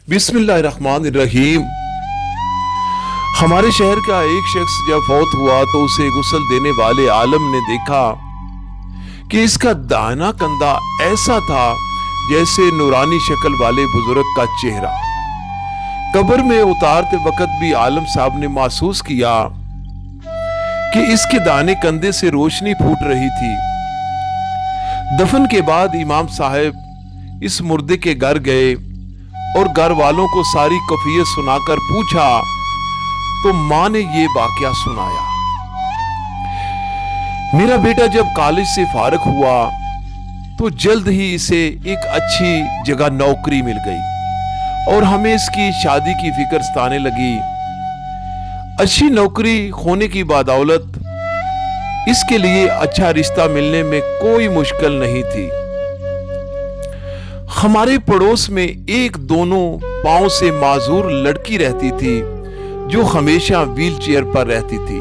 बिस्मिल्लाहिर्रहमानिर्रहीम। हमारे शहर का एक शख्स जब फौत हुआ तो उसे गुस्ल देने वाले आलम ने देखा कि इसका दाहिना कंधा ऐसा था जैसे नूरानी शक्ल वाले बुजुर्ग का चेहरा। कब्र में उतारते वक्त भी आलम साहब ने महसूस किया कि इसके दाहिने कंधे से रोशनी फूट रही थी। दफन के बाद इमाम साहब इस मुर्दे के घर गए और घर वालों को सारी कैफियत सुनाकर पूछा तो मां ने ये वाकया सुनाया। मेरा बेटा जब कॉलेज से फारिग हुआ तो जल्द ही इसे एक अच्छी जगह नौकरी मिल गई और हमें इसकी शादी की फिक्र सताने लगी। अच्छी नौकरी होने की बदौलत इसके लिए अच्छा रिश्ता मिलने में कोई मुश्किल नहीं थी। हमारे पड़ोस में एक दोनों पांव से माजूर लड़की रहती थी जो हमेशा व्हील चेयर पर रहती थी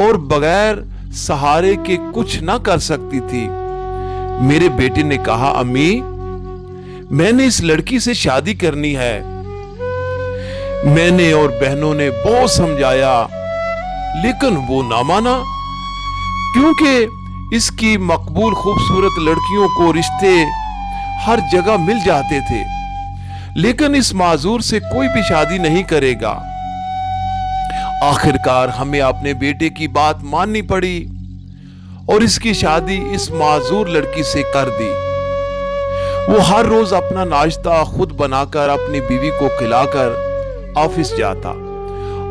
और बगैर सहारे के कुछ ना कर सकती थी। मेरे बेटे ने कहा, अम्मी मैंने इस लड़की से शादी करनी है। मैंने और बहनों ने बहुत समझाया लेकिन वो ना माना, क्योंकि इसकी मकबूल खूबसूरत लड़कियों को रिश्ते हर जगह मिल जाते थे, लेकिन इस माजूर से कोई भी शादी नहीं करेगा। आखिरकार हमें अपने बेटे की बात माननी पड़ी और इसकी शादी इस माजूर लड़की से कर दी। वो हर रोज अपना नाश्ता खुद बनाकर अपनी बीवी को खिलाकर ऑफिस जाता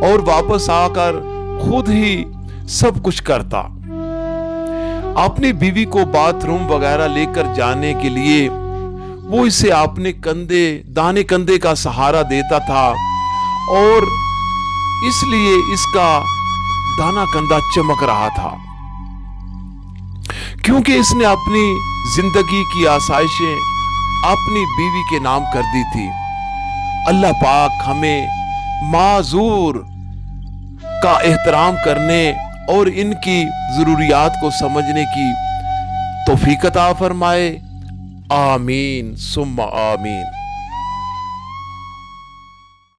और वापस आकर खुद ही सब कुछ करता। अपनी बीवी को बाथरूम वगैरह लेकर जाने के लिए वो इसे अपने दाहिने कंधे का सहारा देता था और इसलिए इसका दाहिना कंधा चमक रहा था, क्योंकि इसने अपनी जिंदगी की आसाइशें अपनी बीवी के नाम कर दी थी। अल्लाह पाक हमें माजूर का एहतराम करने और इनकी जरूरियात को समझने की तौफीक अता फरमाए। आमीन सुम्मा आमीन।